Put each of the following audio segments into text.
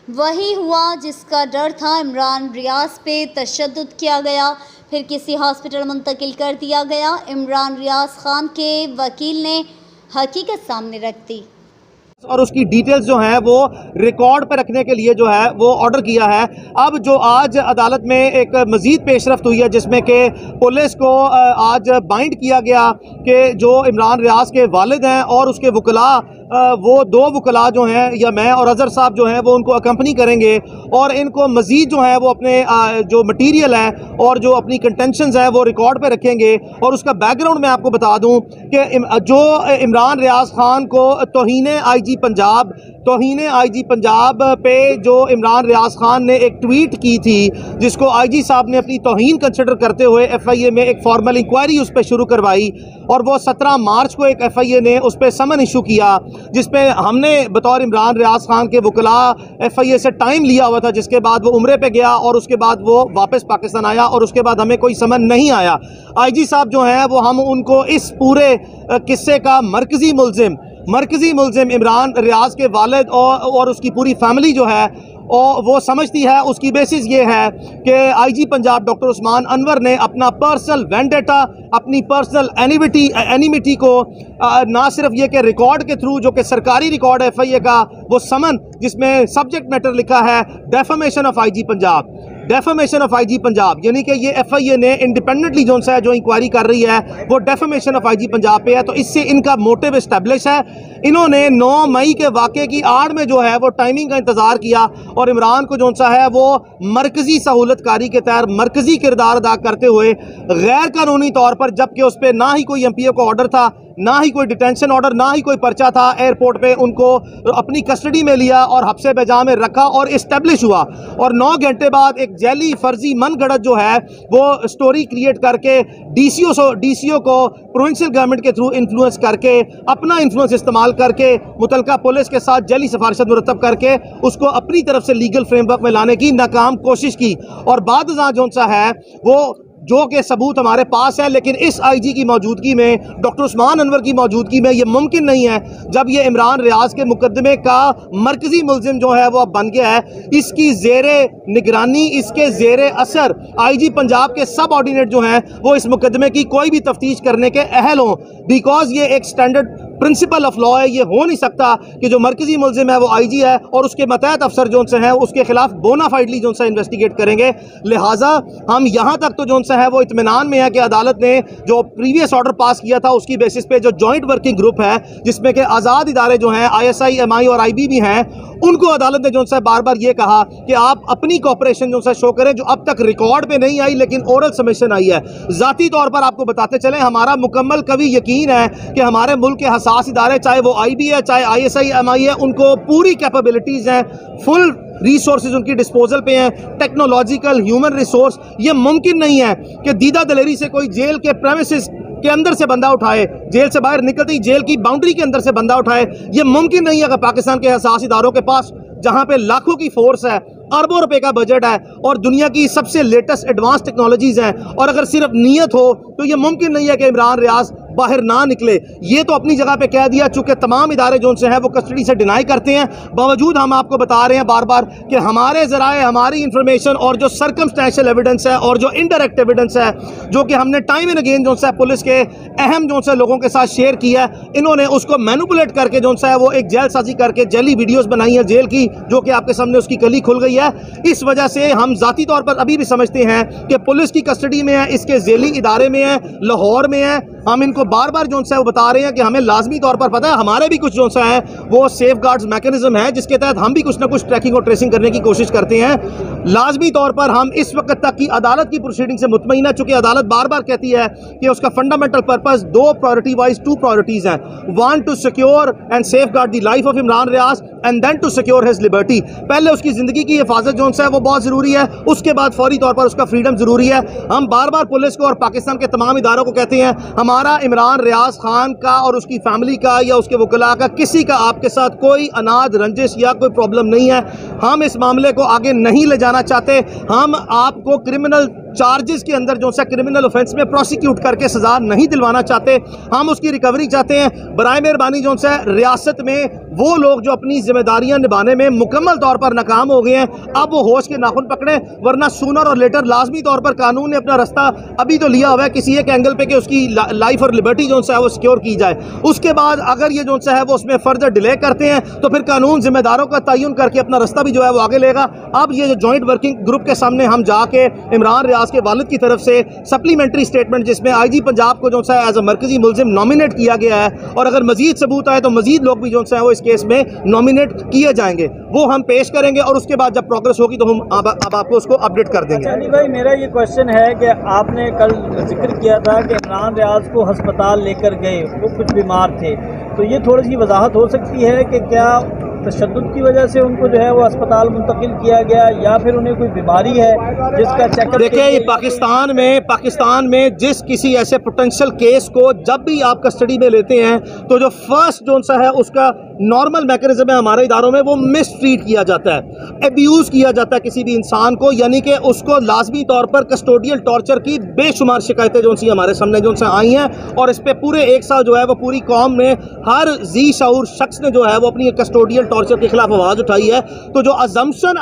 वही हुआ जिसका डर था। इमरान रियाज पे तशद्दुद किया गया, फिर किसी हॉस्पिटल मुंतकिल कर दिया गया। इमरान रियाज खान के वकील ने हकीकत सामने रख दी और उसकी डिटेल्स जो हैं वो रिकॉर्ड पर रखने के लिए जो है वो ऑर्डर किया है। अब जो आज अदालत में एक मजीद पेशरफ्त हुई है जिसमें कि पुलिस को आज बाइंड किया गया कि जो इमरान रियाज के वालिद हैं और उसके वकला, वो दो वकला जो हैं या मैं और अजहर साहब जो हैं वो उनको अकम्पनी करेंगे और इनको मजीद जो है वो अपने जो मटीरियल है और जो अपनी कंटेंशंस है वो रिकॉर्ड पे रखेंगे। और उसका बैकग्राउंड मैं आपको बता दूं कि जो इमरान रियाज खान को तौहीन आईजी पंजाब पे जो इमरान रियाज खान ने एक ट्वीट की थी जिसको आईजी साहब ने अपनी तौहीन कंसिडर करते हुए एफआईए में एक फॉर्मल इंक्वायरी उस पर शुरू करवाई और वो 17 मार्च को एक एफआईए ने उस पर समन इशू किया जिसपे हमने बतौर इमरान रियाज खान के वकला एफआईए से टाइम लिया हुआ था, जिसके बाद वो उम्रे पे गया और उसके बाद वो वापस पाकिस्तान आया और उसके बाद हमें कोई समन नहीं आया। आईजी साहब जो हैं वो हम उनको इस पूरे किस्से का मरकजी मुल्जिम इमरान रियाज के वालिद और उसकी पूरी फैमिली जो है और वो समझती है। उसकी बेसिस ये है कि आईजी पंजाब डॉक्टर उस्मान अनवर ने अपना पर्सनल वेंडेटा, अपनी पर्सनल एनिमिटी को ना सिर्फ ये कि रिकॉर्ड के थ्रू जो कि सरकारी रिकॉर्ड है एफआईए का, वो समन जिसमें सब्जेक्ट मैटर लिखा है डेफेमेशन ऑफ आईजी पंजाब, यानी कि ये एफआईए ने इंडिपेंडेंटली जो इंक्वायरी कर रही है वो डेफेमेशन ऑफ आईजी पंजाब पे है। तो इससे इनका मोटिव इस्टेब्लिश है। इन्होंने 9 मई के वाक़े की आड़ में जो है वो टाइमिंग का इंतज़ार किया और इमरान को जो सा है वो मरकज़ी सहूलतकारी के तहत मरकज़ी किरदार अदा करते हुए गैर कानूनी तौर पर, जबकि उस पर ना ही कोई एमपीओ का ऑर्डर था, ना ही कोई डिटेंशन ऑर्डर, ना ही कोई पर्चा था, एयरपोर्ट पे उनको अपनी कस्टडी में लिया और हब्से बेजा में रखा और इस्टेब्लिश हुआ। और 9 घंटे बाद एक जैली फर्जी मनगढ़ंत जो है वो स्टोरी क्रिएट करके डीसीओ को प्रोविंशियल गवर्नमेंट के थ्रू इन्फ्लुएंस करके, अपना इन्फ्लुएंस इस्तेमाल करके, मुतलका पुलिस के साथ जैली सिफारिशत मुरतब करके उसको अपनी तरफ से लीगल फ्रेमवर्क में लाने की नाकाम कोशिश की। और बाद जो सा है वो जो कि सबूत हमारे पास है, लेकिन इस आईजी की मौजूदगी में, डॉक्टर उस्मान अनवर की मौजूदगी में ये मुमकिन नहीं है। जब ये इमरान रियाज के मुकदमे का मरकजी मुल्जिम जो है वो अब बन गया है, इसकी ज़ेरे निगरानी, इसके ज़ेरे असर आईजी पंजाब के सब ऑर्डिनेट जो हैं वो इस मुकदमे की कोई भी तफ्तीश करने के अहल हों, बिकॉज ये एक स्टैंडर्ड प्रिंसिपल ऑफ लॉ है। ये हो नहीं सकता कि जो मरकजी मुल्जिम है वो आईजी है और उसके मतहत अफसर जो से हैं उसके खिलाफ बोनाफाइडली जो सा इन्वेस्टिगेट करेंगे। लिहाजा हम यहाँ तक तो जो सा है वो इत्मीनान में है कि अदालत ने जो प्रीवियस ऑर्डर पास किया था उसकी बेसिस पे जो जॉइंट वर्किंग ग्रुप है जिसमें कि आज़ाद इदारे जो हैं ISI, MI और IB भी हैं, उनको अदालत ने जो सा बार बार ये कहा कि आप अपनी कॉपरेशन जो सा शो करें, जो अब तक रिकॉर्ड पे नहीं आई लेकिन ओरल सबमिशन आई है। ज़ाती तौर पर आपको बताते चलें, हमारा मुकम्मल कभी यकीन है कि हमारे मुल्क के हसास इदारे, चाहे वो IB है, चाहे ISI, MI है, उनको पूरी कैपेबिलिटीज़ हैं, फुल रिसोर्सेज उनकी डिस्पोजल पे हैं, टेक्नोलॉजिकल, ह्यूमन रिसोर्स। ये मुमकिन नहीं है कि दीदा दलेरी से कोई जेल के प्रेमिसेस के अंदर से बंदा उठाए, जेल से बाहर निकलते ही जेल की बाउंड्री के अंदर से बंदा उठाए। ये मुमकिन नहीं है अगर पाकिस्तान के हसास इदारों के पास, जहां पे लाखों की फोर्स है, अरबों रुपए का बजट है और दुनिया की सबसे लेटेस्ट एडवांस टेक्नोलॉजीज हैं, और अगर सिर्फ नीयत हो तो ये मुमकिन नहीं है कि इमरान रियाज बाहर ना निकले। ये तो अपनी जगह पे कह दिया, चूंकि तमाम इदारे जो से हैं वो कस्टडी से डिनाई करते हैं, बावजूद हम आपको बता रहे हैं बार बार कि हमारे ज़राए, हमारी इंफॉर्मेशन और जो सर्कमस्टेंशियल एविडेंस है और जो इनडायरेक्ट एविडेंस है जो कि हमने टाइम एंड अगेन जो है पुलिस के अहम जो से लोगों के साथ शेयर किया है, इन्होंने उसको मैनिपुलेट करके जो है वो एक जेल साजी करके जेली वीडियोस बनाई है जेल की, जो कि आपके सामने उसकी कली खुल गई है। इस वजह से हम ज़ाती तौर पर अभी भी समझते हैं कि पुलिस की कस्टडी में है, इसके जेली इदारे में है, लाहौर में है। हम इनको बार बार जो है वो बता रहे हैं कि हमें लाजमी तौर पर पता है, हमारे भी कुछ जो सा है वो सेफ गार्ड्स मैकेनिज्म है जिसके तहत हम भी कुछ ना कुछ ट्रैकिंग और ट्रेसिंग करने की कोशिश करते हैं। लाजमी तौर पर हम इस वक्त तक की अदालत की प्रोसीडिंग से मुतमईन है, चूंकि अदालत बार बार कहती है कि उसका फंडामेंटल पर्पस दो प्रायोरिटीज हैं, one to secure and safeguard the life of Imran Riaz and then to secure his liberty. पहले उसकी जिंदगी की हिफाजत जो है वो बहुत जरूरी है, उसके बाद फौरी तौर पर उसका फ्रीडम जरूरी है। हम बार बार पुलिस को और पाकिस्तान के तमाम इदारों को कहते हैं, हमारा इमरान रियाज खान का और उसकी फैमिली का या उसके वकला का किसी का आपके साथ कोई अनाज रंजिश या कोई प्रॉब्लम नहीं है। हम इस मामले को आगे नहीं ले जाना चाहते। हम आपको क्रिमिनल चार्जेस के अंदर जो सा क्रिमिनल ऑफेंस में प्रोसिक्यूट करके सजा नहीं दिलवाना चाहते, हम उसकी रिकवरी चाहते हैं। बराए मेहरबानी जो सा रियासत में वो लोग जो अपनी जिम्मेदारियां निभाने में मुकम्मल तौर पर नाकाम हो गए हैं, अब वो होश के नाखुन पकड़े, वरना सूनर और लेटर लाजमी तौर पर कानून ने अपना रास्ता अभी तो लिया हुआ है किसी एक एंगल पे कि उसकी लाइफ और लिबर्टी जो सा है वो सिक्योर की जाए। उसके बाद अगर ये जो सा है वो उसमें फर्दर डिले करते हैं तो फिर कानून जिम्मेदारों का तयन करके अपना रास्ता भी जो है वो आगे लेगा। अब ये जो जॉइंट वर्किंग ग्रुप के सामने हम जाके इमरान रियाज के वालिद की तरफ से सप्लीमेंट्री स्टेटमेंट जिसमें IG पंजाब को जो सा एज अ मरकजी मुलजिम नॉमिनेट किया गया है और अगर मजीद सबूत आए तो मजीद लोग भी जो सा है वो इस केस में नॉमिनेट किए जाएंगे, वो हम पेश करेंगे और उसके बाद जब प्रोग्रेस होगी तो हम अब आपको उसको अपडेट कर देंगे। अली भाई, मेरा ये क्वेश्चन है कि आपने कल जिक्र किया था कि इमरान रियाज को अस्पताल लेकर गए, वो कुछ बीमार थे, तो ये थोड़ी सी वजाहत हो सकती है कि क्या तशद्दुद की वजह से उनको जो है वो अस्पताल मुंतकिल किया गया या फिर उन्हें कोई बीमारी है जिसका चेकअप? देखिए, ये पाकिस्तान में जिस किसी ऐसे पोटेंशियल केस को जब भी आप कस्टडी में लेते हैं तो जो फर्स्ट जो सा है उसका नॉर्मल मैकेनिज्म है हमारे इदारों में, वो मिस ट्रीट किया जाता है, एब्यूज़ किया जाता है किसी भी इंसान को, यानी कि उसको लाजमी तौर पर कस्टोडियल टॉर्चर की बेशुमार शिकायतें जो सी हमारे सामने जो सा आई हैं और इस पर पूरे एक साल जो है वो पूरी कौम में हर जी शऊर शख्स ने जो है वो अपनी कस्टोडियल टॉर्चर के खिलाफ आवाज़ उठाई है। तो जो अजम्पशन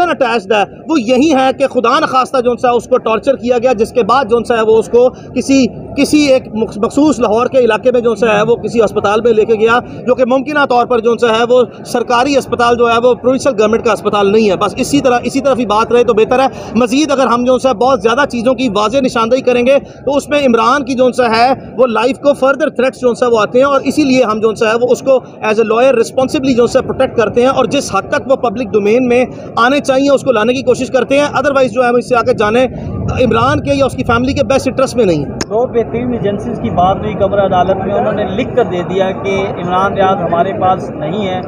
अटैच्ड है वो यही है कि खुदा न खास्ता जो सा उसको टॉर्चर किया गया, जिसके बाद जो सा है वो उसको किसी एक मखसूस लाहौर के इलाके में जो सा है वो किसी अस्पताल में लेके गया, जो कि मुमकिन तौर पर जो सा है वो सरकारी अस्पताल जो है वो प्रोविंशियल गवर्नमेंट का अस्पताल नहीं है। बस इसी तरफ ही बात रहे तो बेहतर है। मजीद अगर हम जो सा बहुत ज़्यादा चीज़ों की वाज़ेह निशानदेही करेंगे तो उसमें इमरान की जो सा है वो लाइफ को फर्दर थ्रेट्स जो सा वो आते हैं और इसीलिए हम जो सा है वो उसको एज ए लॉयर रिस्पॉन्सिबली जो सा प्रोटेक्ट करते हैं और जिस हद तक वो पब्लिक डोमेन में आने चाहिए उसको लाने की कोशिश करते हैं। अदरवाइज जो है हम इससे आगे जाने इमरान के या उसकी फैमिली के बेस्ट इंटरेस्ट में नहीं है। दो बेहतरीन एजेंसीज की बात हुई कमर अदालत में, उन्होंने लिख कर दे दिया कि इमरान रियाज हमारे पास नहीं है,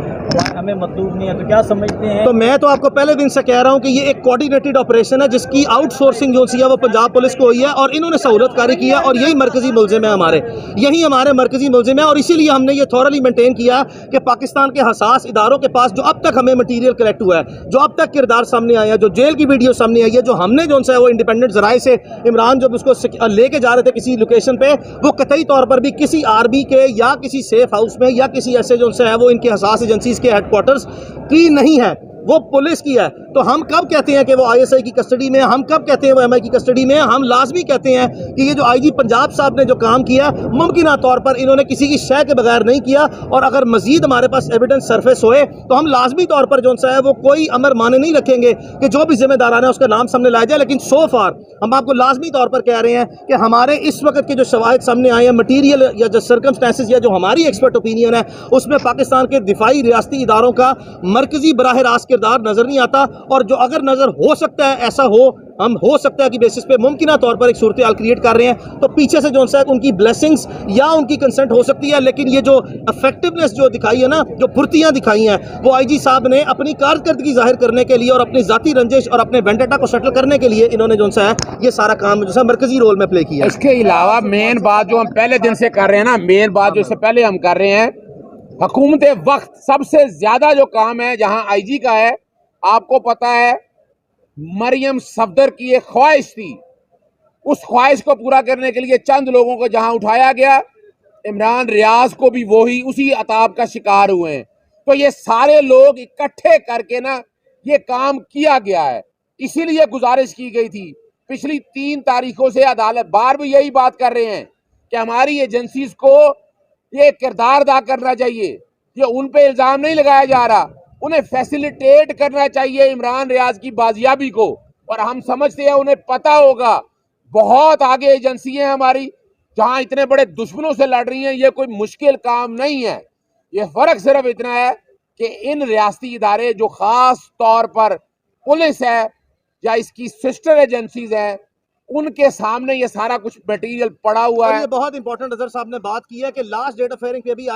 हमें मतलूब नहीं है, तो क्या समझते हैं? तो मैं तो आपको पहले दिन से कह रहा हूं कि ये एक कोऑर्डिनेटेड ऑपरेशन है जिसकी आउटसोर्सिंग जो सी है वो पंजाब पुलिस को हुई है और इन्होंने सहूलतकारी की है और यही मरकजी मुलजिम है हमारे मरकजी मुलजिम है और इसीलिए हमने ये थॉरली मेंटेन किया कि पाकिस्तान के हसास इदारों के पास जो अब तक हमें मटीरियल कलेक्ट हुआ है, जो अब तक किरदार सामने आया है, जो जेल की वीडियो सामने आई है, जो हमने जो सा है वो इंडिपेंडेंट जराए से इमरान जब उसको लेके जा रहे थे किसी लोकेशन पे, वो कतई तौर पर भी किसी आर्मी के या किसी सेफ हाउस में या किसी ऐसे जो सा है वो इनके हसास एजेंसीज के हेडक्वार्टर्स की नहीं है, वो पुलिस की है। तो हम कब कहते हैं कि वो ISI की कस्टडी में, हम कब कहते हैं वो MI की कस्टडी में, हम लाजमी कहते हैं कि ये जो IG पंजाब साहब ने जो काम किया मुमकिन तौर पर इन्होंने किसी की शय के बगैर नहीं किया और अगर मजीद हमारे पास एविडेंस सरफेस होए तो हम लाजमी तौर पर जो सा है वो कोई अमर माने नहीं रखेंगे कि जो भी जिम्मेदारान है उसका नाम सामने लाया जाए। लेकिन सो फार हम आपको लाजमी तौर पर कह रहे हैं कि हमारे इस वक्त के जो शवाहिद सामने आए हैं, मटीरियल या जो सर्कमस्टेंसेस या जो हमारी एक्सपर्ट ओपिनियन है, उसमें पाकिस्तान के दिफाई रियासती इदारों का मरकजी बराह रास्त किरदार नजर नहीं आता और जो अगर नजर हो सकता है ऐसा हम हो सकता है कि बेसिस पे मुमकिन तौर पर एक सूरत हाल क्रिएट कर रहे हैं तो पीछे से जो सा उनकी ब्लेसिंग्स या उनकी कंसेंट हो सकती है। लेकिन ये जो इफेक्टिवनेस जो दिखाई है ना, जो फुर्तियां दिखाई हैं, वो IG साहब ने अपनी कारकर्दगी जाहिर करने के लिए और अपनी जाती रंजिश और अपने वेंडेटा को सेटल करने के लिए इन्होंने जो सा है ये सारा काम जो सा मरकजी रोल में प्ले किया। इसके अलावा मेन बात जो हम पहले दिन से कर रहे हैं ना, मेन बात जो इससे पहले हम कर रहे हैं, हुकूमत वक्त सबसे ज्यादा जो काम है जहां IG का है, आपको पता है मरियम सफदर की एक ख्वाहिश थी, उस ख्वाहिश को पूरा करने के लिए चंद लोगों को जहां उठाया गया, इमरान रियाज को भी वही उसी अताब का शिकार हुए हैं। तो ये सारे लोग इकट्ठे करके ना ये काम किया गया है, इसीलिए गुजारिश की गई थी पिछली 3 तारीखों से अदालत बार भी यही बात कर रहे हैं कि हमारी एजेंसीज को ये किरदार अदा करना चाहिए, ये उन पे इल्जाम नहीं लगाया जा रहा, उन्हें फैसिलिटेट करना चाहिए इमरान रियाज की बाजियाबी को। और हम समझते हैं उन्हें पता होगा बहुत आगे एजेंसी है हमारी जहां इतने बड़े दुश्मनों से लड़ रही हैं, ये कोई मुश्किल काम नहीं है। ये फर्क सिर्फ इतना है कि इन रियासती इदारे जो खास तौर पर पुलिस है या इसकी सिस्टर एजेंसीज हैं, उनके सामने ये सारा कुछ मटेरियल पड़ा हुआ है। ये बहुत इंपॉर्टेंट अजहर साहब ने बात की है कि लास्ट डेट ऑफ हियरिंग पे भी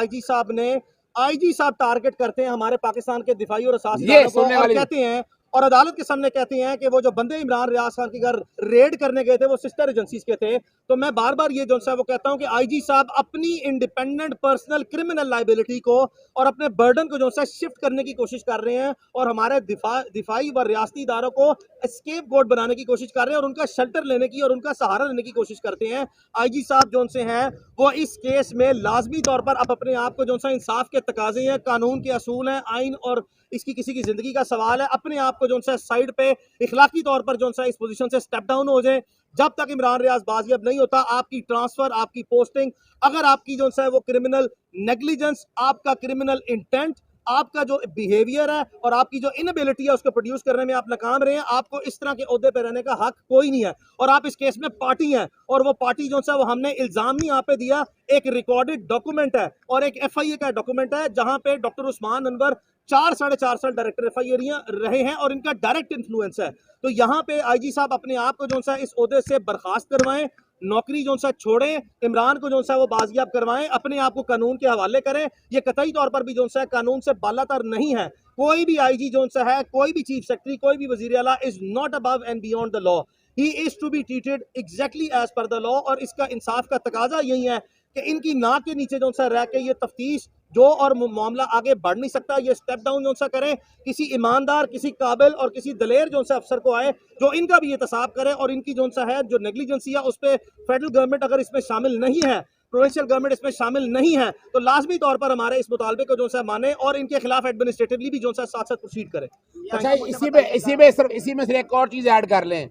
IG साहब टारगेट करते हैं हमारे पाकिस्तान के दिफाई और असासी को और कहते हैं और अदालत के सामने कहते हैं कि वो जो बंदे इमरान रियाज खान के घर रेड करने गए थे वो सिस्टर एजेंसीज के थे। तो मैं बार बार ये जो है वो कहता हूं कि आईजी साहब अपनी इंडिपेंडेंट पर्सनल क्रिमिनल लाइबिलिटी को और अपने बर्डन को जो है शिफ्ट करने की कोशिश कर रहे हैं और हमारे दिफाई व रियासती इदारों को एस्केप गोट बनाने की कोशिश कर रहे हैं और उनका शेल्टर लेने की और उनका सहारा लेने की कोशिश करते हैं। आईजी साहब जो से हैं वो इस केस में लाजमी तौर पर अब अपने आप को जो सा इंसाफ के तकाजे हैं, कानून के असूल हैं, आइन और इसकी किसी की जिंदगी का सवाल है, अपने आप को जो सा साइड पे इखलाकी तौर पर जो सा इस पोजीशन से स्टेप डाउन हो जाए। जब तक इमरान रियाज बाजियाब नहीं होता, आपकी ट्रांसफर, आपकी पोस्टिंग, अगर आपकी जो है वो क्रिमिनल नेग्लिजेंस, आपका क्रिमिनल इंटेंट, आपका जो बिहेवियर है और आपकी जो इनएबिलिटी है उसको प्रोड्यूस करने में आप नाकाम रहे हैं, आपको इस तरह के ओहदे पे रहने का हक कोई नहीं है। और आप इस केस में पार्टी हैं और वो पार्टी जो है वो हमने इल्जाम नहीं आप पे दिया, एक रिकॉर्डेड डॉक्यूमेंट है और एक एफआईए का डॉक्यूमेंट है जहां पे डॉक्टर उस्मान अनवर 4-4.5 साल डायरेक्टर एफआईए रहे हैं और इनका डायरेक्ट इन्फ्लुएंस है। तो यहाँ पे आईजी साहब अपने आप को जो है इस ओहदे से बर्खास्त करवाएं, नौकरी जो सा छोड़ें, इमरान को जो सा वो बाजियाब करवाएं, अपने आप को कानून के हवाले करें। ये कतई तौर पर भी जो सा कानून से बालातर नहीं है। कोई भी आईजी जो सा है, कोई भी चीफ सेक्रेटरी, कोई भी वजीर आला is not above and beyond the law. He is to be treated exactly as per the law. और इसका इंसाफ का तकाजा यही है कि इनकी नाक के नीचे जो सा रह के ये तफ्तीश जो और मामला आगे बढ़ नहीं सकता, ये स्टेप डाउन जो सा करें, किसी ईमानदार, किसी काबिल और किसी दलेर जो सा अफसर को आए जो इनका भी एहतसाब करे और इनकी जो सा है जो नेग्लिजेंसी है उस पर फेडरल गवर्नमेंट अगर इसमें शामिल नहीं है, प्रोविंशियल गवर्नमेंट इसमें शामिल नहीं है, तो लाजमी तौर पर हमारे इस मुतालबे को जो सा माने और इनके खिलाफ एडमिनिस्ट्रेटिवली भी जो सा साथ साथ प्रोसीड करे। अच्छा, इसी में सिर्फ एक और चीज ऐड कर लें।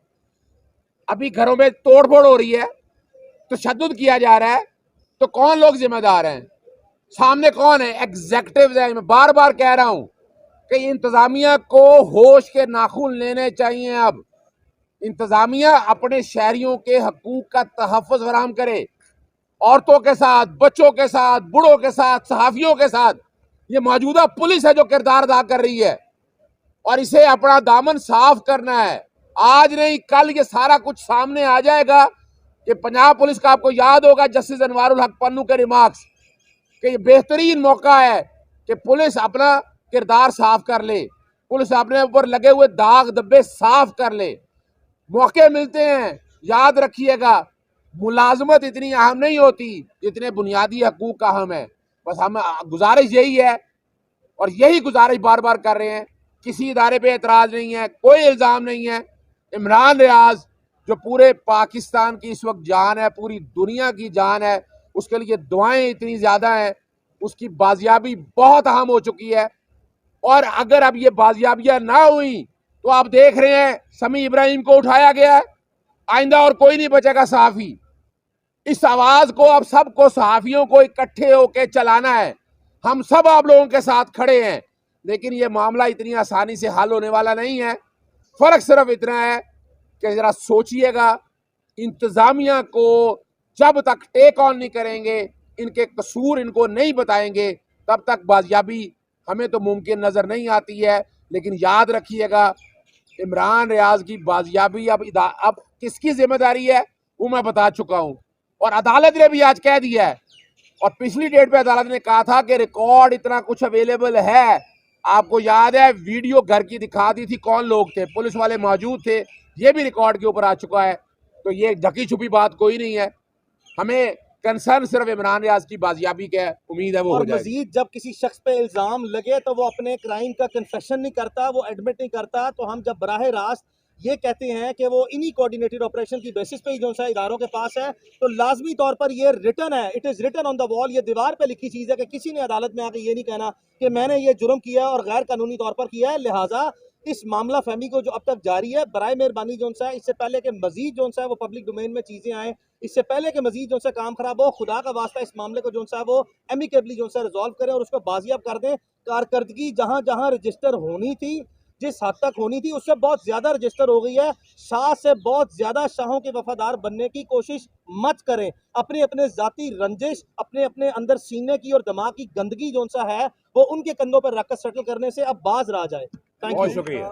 अभी घरों में तोड़फोड़ हो रही है, तो तशद्दुद किया जा रहा है, तो कौन लोग जिम्मेदार हैं? सामने कौन है? एग्जेक्टिव है। मैं बार बार कह रहा हूं कि इंतजामिया को होश के नाखून लेने चाहिए। अब इंतजामिया अपने शहरियों के हकूक का तहफ़्फ़ुज़ फराहम करे, औरतों के साथ, बच्चों के साथ, बूढ़ों के साथ, सहाफ़ियों के साथ। ये मौजूदा पुलिस है जो किरदार अदा कर रही है और इसे अपना दामन साफ करना है। आज नहीं कल ये सारा कुछ सामने आ जाएगा कि पंजाब पुलिस का, आपको याद होगा जस्टिस अनवारुल हक पन्नू के रिमार्क्स, कि ये बेहतरीन मौका है कि पुलिस अपना किरदार साफ कर ले, पुलिस अपने ऊपर लगे हुए दाग धब्बे साफ कर ले। मौके मिलते हैं, याद रखिएगा, मुलाजमत इतनी अहम नहीं होती जितने बुनियादी हकूक का अहम है। बस हम गुजारिश यही है और यही गुजारिश बार बार कर रहे हैं। किसी इदारे पे एतराज़ नहीं है, कोई इल्ज़ाम नहीं है। इमरान रियाज जो पूरे पाकिस्तान की इस वक्त जान है, पूरी दुनिया की जान है, उसके लिए दुआएं इतनी ज़्यादा हैं, उसकी बाजियाबी बहुत अहम हो चुकी है। और अगर अब ये बाजियाबियाँ ना हुई तो आप देख रहे हैं समी इब्राहिम को उठाया गया है, आइंदा और कोई नहीं बचेगा सहाफ़ी। इस आवाज़ को अब सबको, सहाफ़ियों को इकट्ठे होकर चलाना है। हम सब आप लोगों के साथ खड़े हैं, लेकिन ये मामला इतनी आसानी से हल होने वाला नहीं है। फ़र्क सिर्फ इतना है कि ज़रा सोचिएगा, इंतज़ामिया को जब तक टेक ऑन नहीं करेंगे, इनके कसूर इनको नहीं बताएंगे, तब तक बाजियाबी हमें तो मुमकिन नज़र नहीं आती है। लेकिन याद रखिएगा, इमरान रियाज की बाजियाबी अब किसकी जिम्मेदारी है वो मैं बता चुका हूँ और अदालत ने भी आज कह दिया है। और पिछली डेट पे अदालत ने कहा था कि रिकॉर्ड इतना कुछ अवेलेबल है। आपको याद है वीडियो घर की दिखा दी थी, कौन लोग थे, पुलिस वाले मौजूद थे, ये भी रिकॉर्ड के ऊपर आ चुका है। तो ये ढकी छुपी बात कोई नहीं है। हमें कंसर्न सिर्फ इमरान रियाज की बाजियाबी का उम्मीद है वो हो जाए। मजीद जब किसी शख्स पे इल्जाम लगे तो वो अपने क्राइम का कन्फेशन नहीं करता, वो एडमिट नहीं करता, तो हम जब बराह रास्त ये कहते हैं कि वो इन्हीं कोऑर्डिनेटेड ऑपरेशन की बेसिस पे ही जो सा इदारों के पास है, तो लाजमी तौर पर ये रिटर्न है, it is written on the wall, ये दीवार पे लिखी चीज़ है कि किसी ने अदालत में आके ये नहीं कहना कि मैंने ये जुर्म किया और गैर कानूनी तौर पर किया है। लिहाजा इस मामला फहमी को जो अब तक जारी है, बराए मेहरबानी जो सा है, इससे पहले कि मजीद जो सा है वो पब्लिक डोमेन में चीज़ें आएँ, इससे पहले कि मजीद जो सा काम खराब हो, खुदा का वास्ता इस मामले को जो सा है वो एमिकेबली जो सा रिजॉल्व करें और उसको बाजियाब कर दें। कारकर्दगी जहाँ जहाँ रजिस्टर होनी थी, जिस हद तक होनी थी, उससे बहुत ज्यादा रजिस्टर हो गई है। शाह से बहुत ज्यादा शाहों के वफादार बनने की कोशिश मत करें। अपने अपने जाती रंजिश, अपने अपने अंदर सीने की और दिमाग की गंदगी जो सा है वो उनके कंधों पर रखकर सेटल करने से अब बाज रह जाए। बहुत शुक्रिया।